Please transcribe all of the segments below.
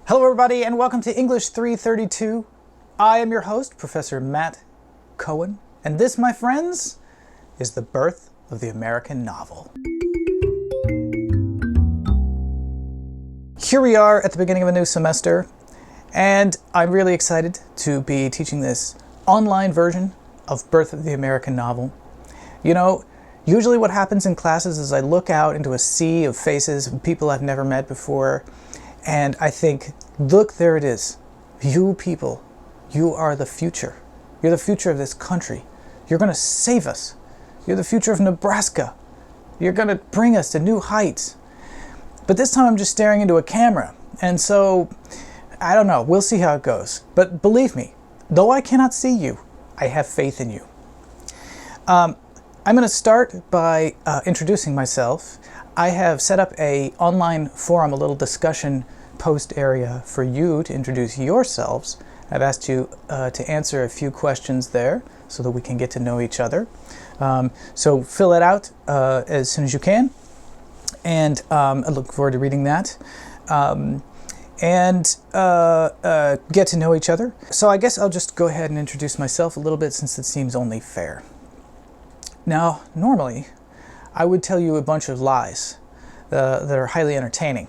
Hello everybody and welcome to English 332. I am your host, Professor Matt Cohen, and this, my friends, is the birth of the American novel. Here we are at the beginning of a new semester, and I'm really excited to be teaching this online version of Birth of the American Novel. You know, usually what happens in classes is I look out into a sea of faces of people I've never met before, and I think, look, there it is. You people, you are the future. You're the future of this country. You're going to save us. You're the future of Nebraska. You're going to bring us to new heights. But this time I'm just staring into a camera. And so, I don't know. We'll see how it goes. But believe me, though I cannot see you, I have faith in you. I'm going to start by introducing myself. I have set up an online forum, a little discussion post area for you to introduce yourselves. I've asked you to answer a few questions there so that we can get to know each other. So fill it out as soon as you can, and I look forward to reading that and get to know each other. So I guess I'll just go ahead and introduce myself a little bit since it seems only fair. Now, normally, I would tell you a bunch of lies that are highly entertaining.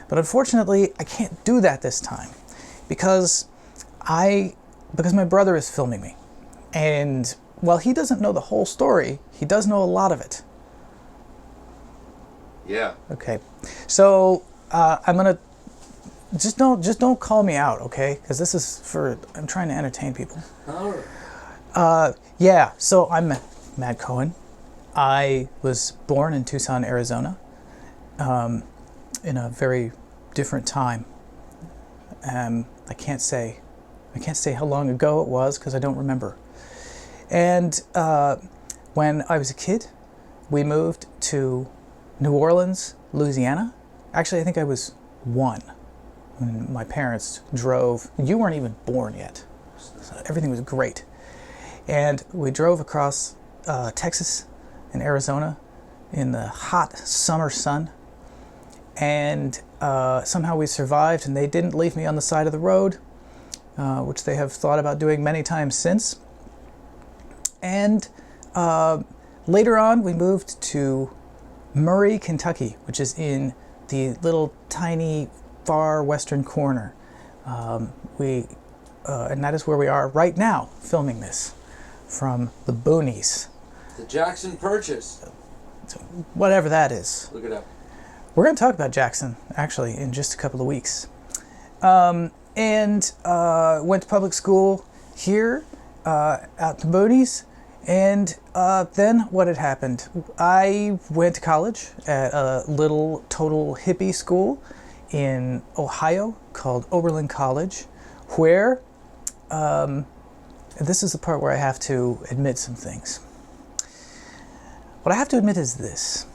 But unfortunately, I can't do that this time because my brother is filming me. And while he doesn't know the whole story, he does know a lot of it. Yeah. Okay. So I'm gonna just don't call me out, okay? Because this is I'm trying to entertain people. All right. Yeah. So I'm Matt Cohen. I was born in Tucson, Arizona, in a very different time. I can't say how long ago it was because I don't remember. And when I was a kid, we moved to New Orleans, Louisiana. Actually, I think I was 1 when my parents drove. You weren't even born yet. So everything was great. And we drove across Texas and Arizona in the hot summer sun, and somehow we survived, and they didn't leave me on the side of the road, which they have thought about doing many times since. And later on we moved to Murray, Kentucky, which is in the little tiny far western corner. And that is where we are right now filming this, from the boonies. The Jackson Purchase. Whatever that is. Look it up. We're going to talk about Jackson, actually, in just a couple of weeks. And went to public school here, out the boonies. And then what had happened? I went to college at a little total hippie school in Ohio called Oberlin College, where, this is the part where I have to admit some things. What I have to admit is this.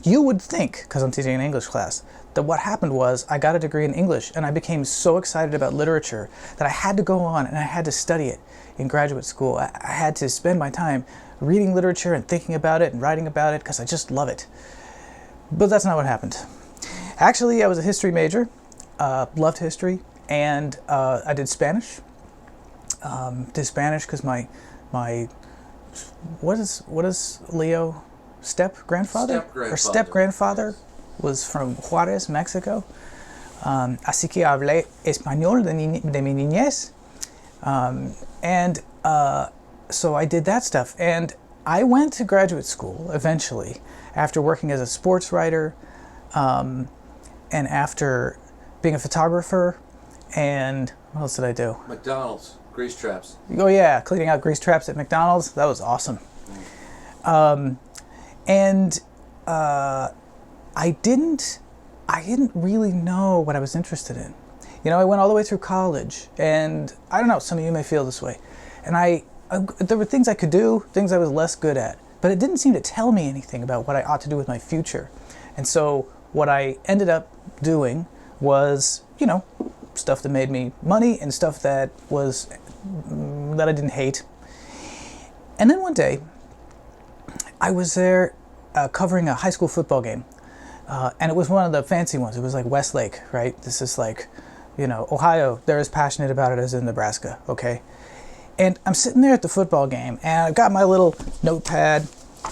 You would think, because I'm teaching an English class, that what happened was I got a degree in English and I became so excited about literature that I had to go on and I had to study it in graduate school. I had to spend my time reading literature and thinking about it and writing about it because I just love it. But that's not what happened. Actually, I was a history major, loved history, and I did Spanish. Did Spanish because my what is Leo? Step-grandfather? Or step-grandfather was from Juárez, Mexico. Así que hablé español de mi niñez. So I did that stuff. And I went to graduate school eventually after working as a sports writer, and after being a photographer, and what else did I do? McDonald's. Grease traps. Oh yeah, cleaning out grease traps at McDonald's. That was awesome. And I didn't really know what I was interested in. You know, I went all the way through college, and I don't know, some of you may feel this way. And there were things I could do, things I was less good at, but it didn't seem to tell me anything about what I ought to do with my future. And so what I ended up doing was, you know, stuff that made me money and stuff that I didn't hate. And then one day, I was there covering a high school football game, and it was one of the fancy ones. It was like Westlake, right? This is like Ohio, they're as passionate about it as in Nebraska, okay? And I'm sitting there at the football game, and I've got my little notepad,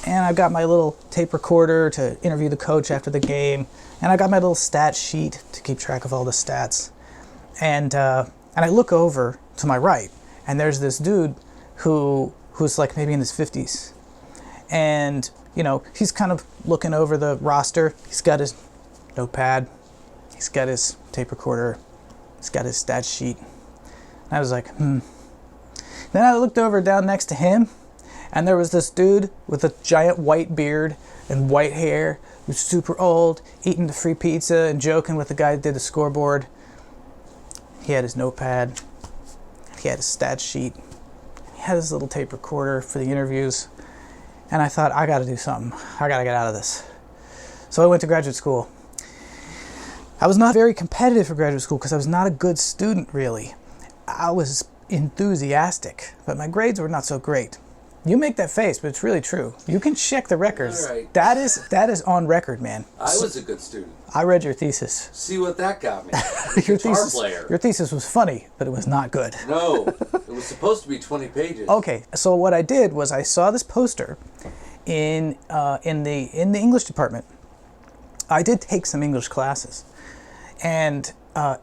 and I've got my little tape recorder to interview the coach after the game, and I got my little stat sheet to keep track of all the stats. And I look over to my right, and there's this dude who's like maybe in his 50s. And, he's kind of looking over the roster. He's got his notepad. He's got his tape recorder. He's got his stat sheet. And I was like, Then I looked over down next to him, and there was this dude with a giant white beard and white hair who's super old, eating the free pizza and joking with the guy that did the scoreboard. He had his notepad. He had his stat sheet. He had his little tape recorder for the interviews. And I thought, I got to do something. I got to get out of this. So I went to graduate school. I was not very competitive for graduate school because I was not a good student, really. I was enthusiastic, but my grades were not so great. You make that face, but it's really true. You can check the records. All right. That is on record, man. I was a good student. I read your thesis. See what that got me. Your Guitar player. Your thesis was funny, but it was not good. No, it was supposed to be 20 pages. Okay, so what I did was I saw this poster in the English department. I did take some English classes, and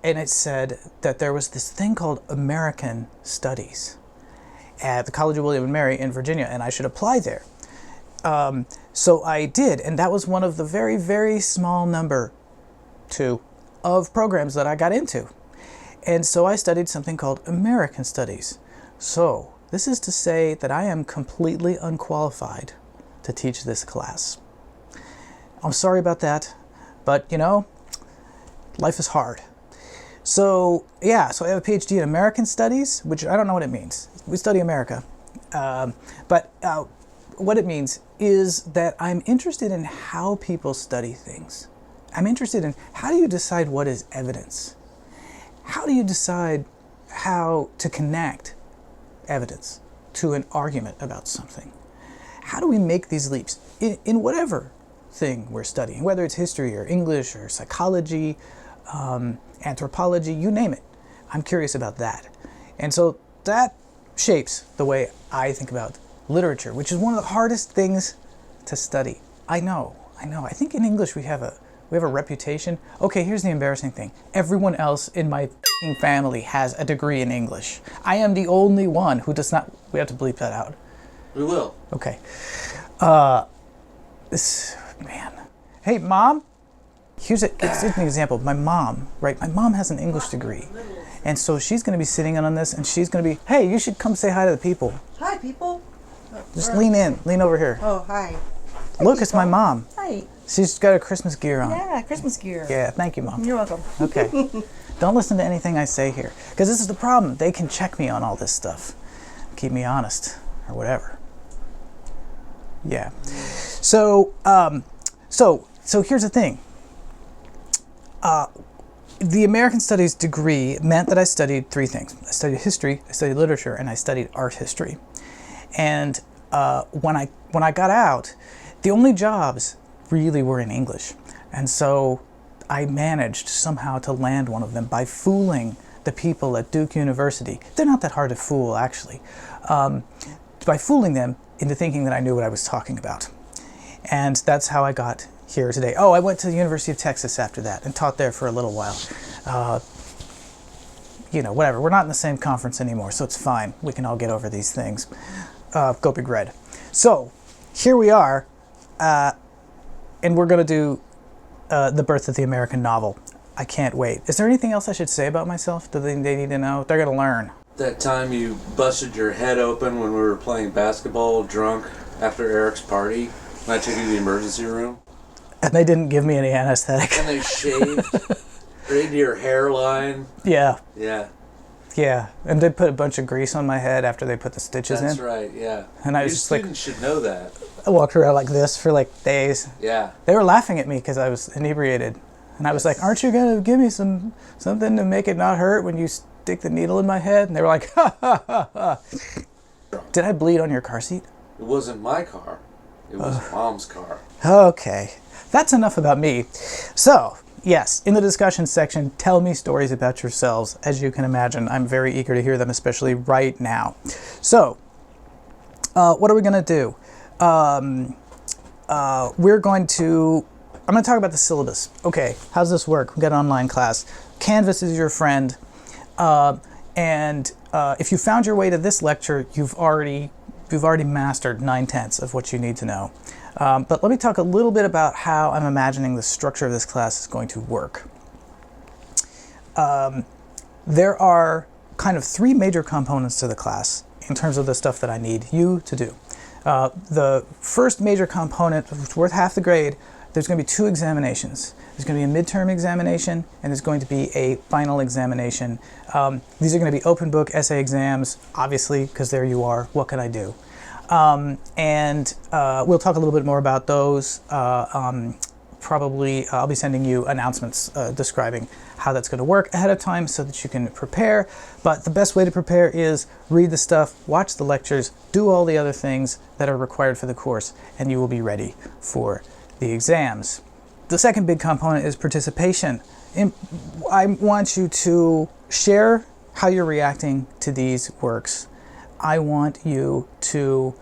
it said that there was this thing called American Studies at the College of William and Mary in Virginia, and I should apply there. So I did, and that was one of the very, very small number of programs that I got into. And so I studied something called American Studies. So this is to say that I am completely unqualified to teach this class. I'm sorry about that, but life is hard. So I have a PhD in American Studies, which I don't know what it means. We study America. But what it means is that I'm interested in how people study things. I'm interested in how do you decide what is evidence? How do you decide how to connect evidence to an argument about something? How do we make these leaps in whatever thing we're studying, whether it's history or English or psychology, anthropology, you name it. I'm curious about that. And so that shapes the way I think about literature, which is one of the hardest things to study. I know. I think in English we have a reputation. Okay, here's the embarrassing thing. Everyone else in my family has a degree in English. I am the only one who does not. We have to bleep that out. We will. Okay. Man. Hey, Mom. Here's an example. My mom, right? My mom has an English degree. And so she's going to be sitting in on this, and she's going to be, hey, you should come say hi to the people. Hi, people. Just lean in. Lean over here. Oh, hi. Look, it's my mom. Hi. She's got her Christmas gear on. Yeah, Christmas gear. Yeah, thank you, Mom. You're welcome. Okay. Don't listen to anything I say here. Because this is the problem. They can check me on all this stuff. Keep me honest. Or whatever. Yeah. So here's the thing. The American Studies degree meant that I studied three things. I studied history, I studied literature, and I studied art history. And when I got out, the only jobs really were in English. And so I managed somehow to land one of them by fooling the people at Duke University. They're not that hard to fool, actually. By fooling them into thinking that I knew what I was talking about. And that's how I got here today. Oh, I went to the University of Texas after that and taught there for a little while. Whatever. We're not in the same conference anymore, so it's fine. We can all get over these things. Go Big Red. So, here we are, and we're going to do The Birth of the American Novel. I can't wait. Is there anything else I should say about myself? Do they need to know? They're going to learn. That time you busted your head open when we were playing basketball drunk after Eric's party, when I took you to the emergency room. And they didn't give me any anesthetic. And they shaved right into your hairline. Yeah. Yeah. Yeah. And they put a bunch of grease on my head after they put the stitches in. That's right, yeah. And I was just like... students should know that. I walked around like this for like days. Yeah. They were laughing at me because I was inebriated. And I was like, aren't you going to give me something to make it not hurt when you stick the needle in my head? And they were like, ha, ha, ha, ha. Did I bleed on your car seat? It wasn't my car. It was Mom's car. Okay. That's enough about me. So, yes, in the discussion section, tell me stories about yourselves. As you can imagine, I'm very eager to hear them, especially right now. So, what are we going to do? I'm going to talk about the syllabus. Okay, how's this work? We've got an online class. Canvas is your friend. And if you found your way to this lecture, you've already mastered 9/10 of what you need to know. But let me talk a little bit about how I'm imagining the structure of this class is going to work. There are kind of three major components to the class in terms of the stuff that I need you to do. The first major component, which is worth half the grade, there's going to be two examinations. There's going to be a midterm examination, and there's going to be a final examination. These are going to be open book essay exams, obviously, because there you are. What can I do? And we'll talk a little bit more about those. Probably I'll be sending you announcements describing how that's going to work ahead of time so that you can prepare. But the best way to prepare is read the stuff, watch the lectures, do all the other things that are required for the course, and you will be ready for the exams. The second big component is participation. I want you to share how you're reacting to these works. I want you to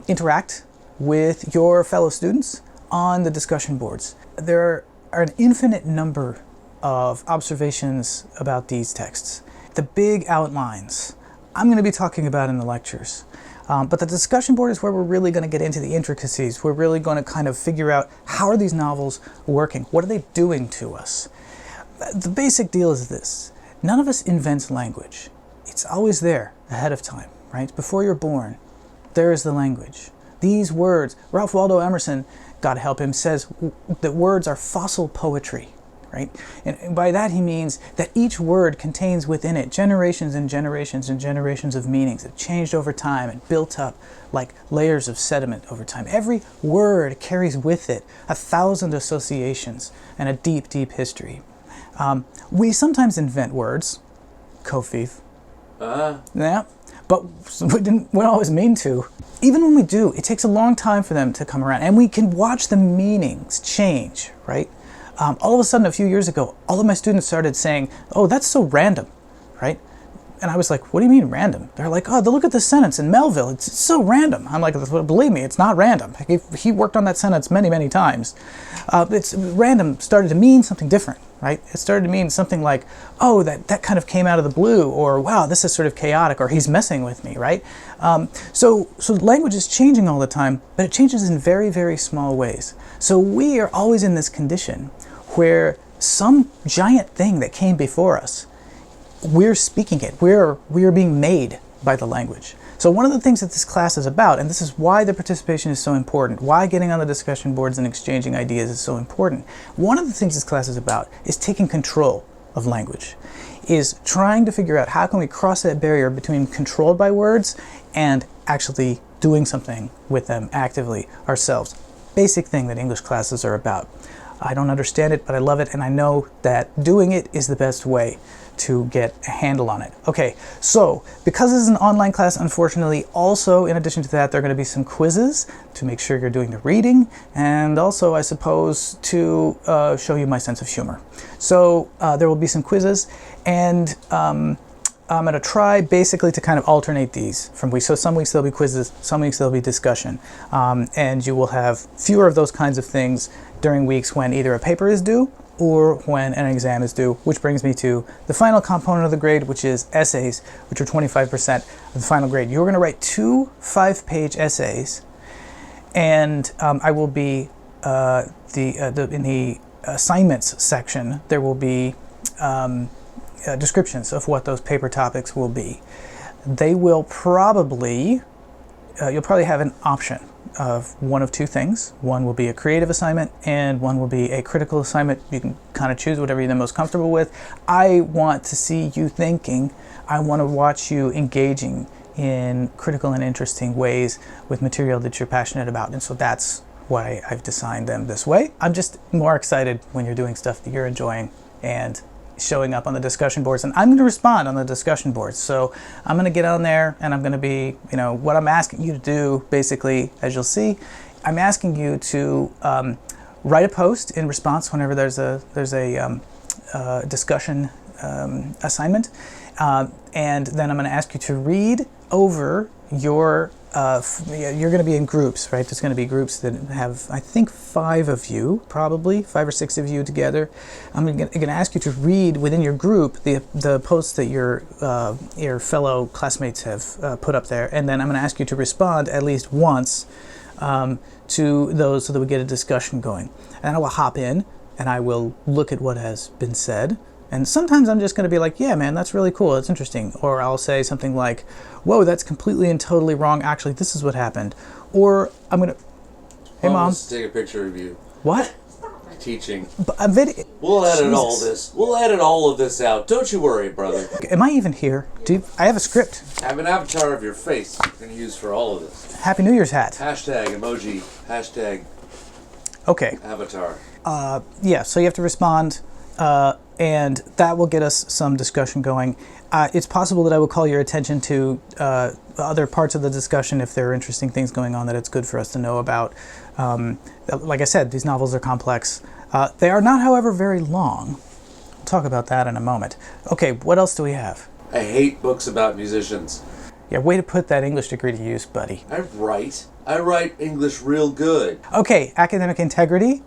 interact with your fellow students on the discussion boards. There are an infinite number of observations about these texts. The big outlines I'm going to be talking about in the lectures. But the discussion board is where we're really going to get into the intricacies. We're really going to kind of figure out, how are these novels working? What are they doing to us? The basic deal is this. None of us invents language. It's always there ahead of time, right? Before you're born, there is the language. These words, Ralph Waldo Emerson, God help him, says that words are fossil poetry. Right? And by that he means that each word contains within it generations and generations and generations of meanings that changed over time and built up like layers of sediment over time. Every word carries with it 1,000 associations and a deep, deep history. We sometimes invent words, Kofif. Yeah, but we don't always mean to. Even when we do, it takes a long time for them to come around, and we can watch the meanings change, right? All of a sudden, a few years ago, all of my students started saying, "Oh, that's so random," right? And I was like, "What do you mean random?" They're like, "Oh, look at the sentence in Melville. It's so random." I'm like, "Believe me, it's not random. He worked on that sentence many, many times." It's random started to mean something different, right? It started to mean something like, "Oh, that kind of came out of the blue," or "Wow, this is sort of chaotic," or "He's messing with me," right? So language is changing all the time, but it changes in very, very small ways. So we are always in this condition where some giant thing that came before us, we're speaking it. We are being made by the language. So one of the things that this class is about, and this is why the participation is so important, why getting on the discussion boards and exchanging ideas is so important, one of the things this class is about is taking control of language, is trying to figure out how can we cross that barrier between controlled by words and actually doing something with them actively ourselves. Basic thing that English classes are about. I don't understand it, but I love it, and I know that doing it is the best way to get a handle on it. Okay, so because this is an online class, unfortunately, also in addition to that, there are going to be some quizzes to make sure you're doing the reading, and also, I suppose, to show you my sense of humor. So there will be some quizzes, and I'm going to try basically to kind of alternate these from weeks. So some weeks there'll be quizzes, some weeks there'll be discussion, and you will have fewer of those kinds of things during weeks when either a paper is due or when an exam is due, which brings me to the final component of the grade, which is essays, which are 25% of the final grade. You're going to write 2 5-page essays, and I will be in the assignments section, there will be descriptions of what those paper topics will be. They will probably, you'll probably have an option of one of two things. One will be a creative assignment and one will be a critical assignment. You can kind of choose whatever you're the most comfortable with. I want to see you thinking. I want to watch you engaging in critical and interesting ways with material that you're passionate about. And so that's why I've designed them this way. I'm just more excited when you're doing stuff that you're enjoying and showing up on the discussion boards, and I'm going to respond on the discussion boards. So I'm going to get on there and I'm going to be, what I'm asking you to do, basically, as you'll see, I'm asking you to write a post in response whenever there's a discussion assignment, and then I'm going to ask you to read over your. You're going to be in groups, right? There's going to be groups that have, I think, 5 of you, probably 5 or 6 of you together. I'm going to ask you to read within your group the posts that your fellow classmates have put up there, and then I'm going to ask you to respond at least once to those so that we get a discussion going. And I will hop in and I will look at what has been said. And sometimes I'm just going to be like, yeah, man, that's really cool. That's interesting. Or I'll say something like, whoa, that's completely and totally wrong. Actually, this is what happened. Or I'm going to, hey, Mom. Let's take a picture of you. What? Teaching. A video. We'll edit Jesus. all this. We'll edit all of this out. Don't you worry, brother. Am I even here? I have a script. I have an avatar of your face you're going to use for all of this. Happy New Year's hat. Hashtag emoji. Hashtag Okay. avatar. Yeah, so you have to respond, and that will get us some discussion going. It's possible that I will call your attention to other parts of the discussion if there are interesting things going on that it's good for us to know about. Like I said, these novels are complex. They are not, however, very long. We'll talk about that in a moment. Okay, what else do we have? I hate books about musicians. Yeah, way to put that English degree to use, buddy. I write English real good. Okay, academic integrity.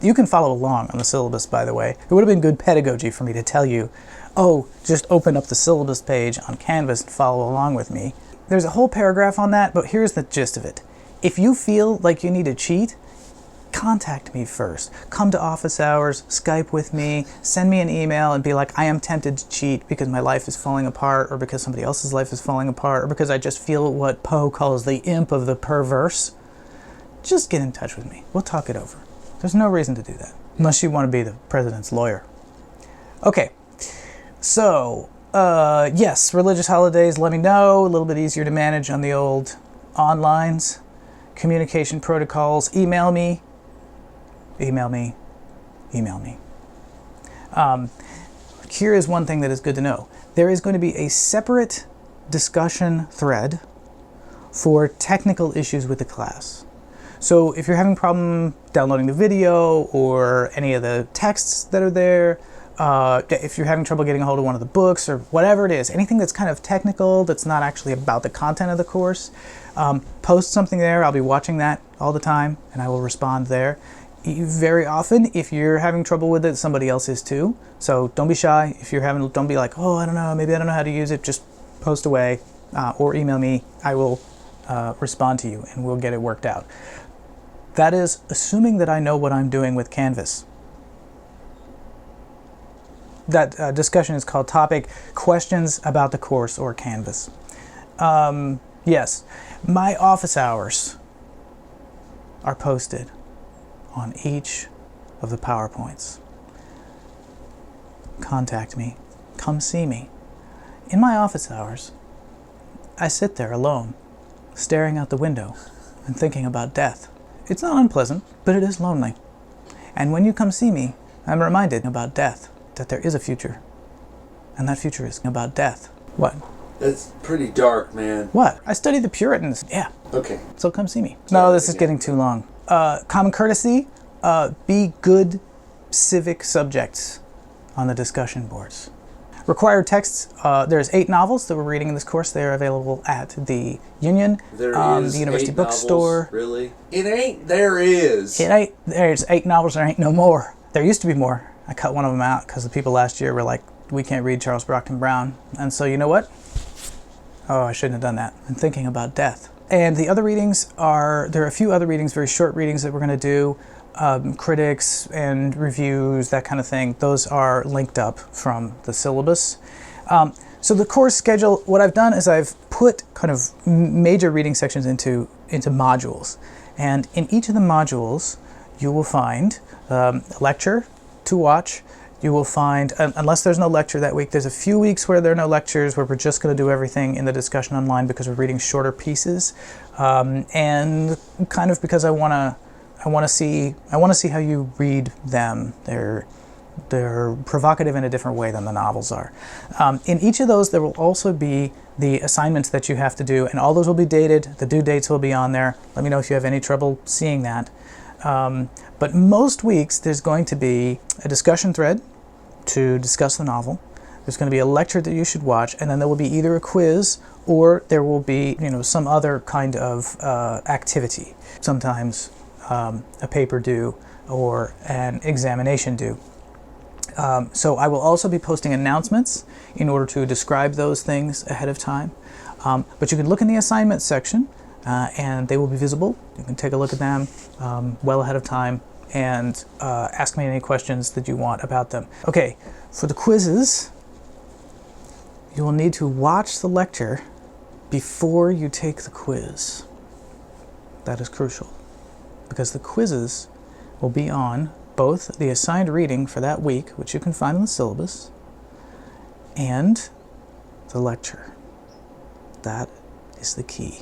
You can follow along on the syllabus, by the way. It would have been good pedagogy for me to tell you, oh, just open up the syllabus page on Canvas and follow along with me. There's a whole paragraph on that, but here's the gist of it. If you feel like you need to cheat, contact me first. Come to office hours, Skype with me, send me an email and be like, I am tempted to cheat because my life is falling apart, or because somebody else's life is falling apart, or because I just feel what Poe calls the imp of the perverse. Just get in touch with me. We'll talk it over. There's no reason to do that, unless you want to be the president's lawyer. Okay, so, yes, religious holidays, let me know. A little bit easier to manage on the old onlines. Communication protocols, email me. Here is one thing that is good to know. There is going to be a separate discussion thread for technical issues with the class. So if you're having a problem downloading the video or any of the texts that are there, if you're having trouble getting a hold of one of the books or whatever it is, anything that's kind of technical that's not actually about the content of the course, post something there. I'll be watching that all the time and I will respond there. Very often, if you're having trouble with it, somebody else is too. So don't be shy. If you're having, don't be like, oh, I don't know, maybe I don't know how to use it. Just post away or email me. I will respond to you and we'll get it worked out. That is assuming that I know what I'm doing with Canvas. That discussion is called Topic Questions About the Course or Canvas. Yes, my office hours are posted on each of the PowerPoints. Contact me. Come see me. In my office hours, I sit there alone, staring out the window and thinking about death. It's not unpleasant, but it is lonely. And when you come see me, I'm reminded about death, that there is a future. And that future is about death. What? That's pretty dark, man. What? I study the Puritans. Yeah. Okay. So come see me. No, this is getting too long. Common courtesy, be good civic subjects on the discussion boards. Required texts, there's 8 novels that we're reading in this course. They are available at the Union, the University Bookstore. Really? It ain't, there is. There's 8 novels, there ain't no more. There used to be more. I cut one of them out because the people last year were like, we can't read Charles Brockton Brown. And so you know what? Oh, I shouldn't have done that. I'm thinking about death. And the other readings are, there are a few other readings, very short readings that we're going to do. Critics and reviews, that kind of thing. Those are linked up from the syllabus. So the course schedule, what I've done is I've put kind of major reading sections into modules. And in each of the modules, you will find a lecture to watch. You will find, unless there's no lecture that week, there's a few weeks where there are no lectures, where we're just going to do everything in the discussion online because we're reading shorter pieces. And kind of because I want to see how you read them. They're provocative in a different way than the novels are. In each of those, there will also be the assignments that you have to do, and all those will be dated. The due dates will be on there. Let me know if you have any trouble seeing that. But most weeks there's going to be a discussion thread to discuss the novel. There's going to be a lecture that you should watch, and then there will be either a quiz or there will be, some other kind of activity. Sometimes a paper due or an examination due. So I will also be posting announcements in order to describe those things ahead of time. But you can look in the assignments section and they will be visible. You can take a look at them well ahead of time and ask me any questions that you want about them. Okay, for the quizzes, you will need to watch the lecture before you take the quiz. That is crucial, because the quizzes will be on both the assigned reading for that week, which you can find in the syllabus, and the lecture. That is the key.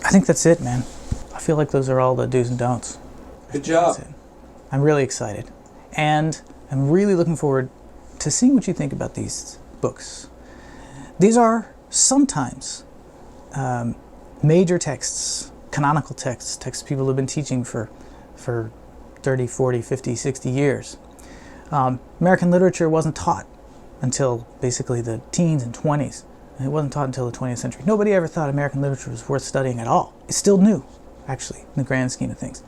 I think that's it, man. I feel like those are all the do's and don'ts. Good job. I'm really excited. And I'm really looking forward to seeing what you think about these books. These are sometimes major texts, canonical texts people have been teaching for 30, 40, 50, 60 years. American literature wasn't taught until basically the teens and 20s. It wasn't taught until the 20th century. Nobody ever thought American literature was worth studying at all. It's still new, actually, in the grand scheme of things.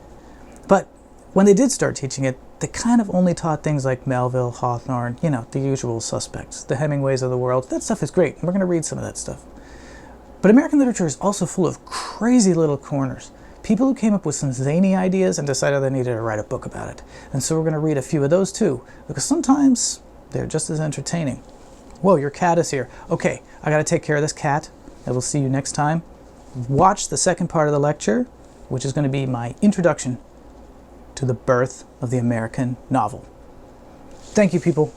But when they did start teaching it, they kind of only taught things like Melville, Hawthorne, the usual suspects, the Hemingways of the world. That stuff is great. We're going to read some of that stuff. But American literature is also full of crazy little corners. People who came up with some zany ideas and decided they needed to write a book about it. And so we're going to read a few of those too, because sometimes they're just as entertaining. Whoa, your cat is here. Okay, I got to take care of this cat. I will see you next time. Watch the second part of the lecture, which is going to be my introduction to the birth of the American novel. Thank you, people.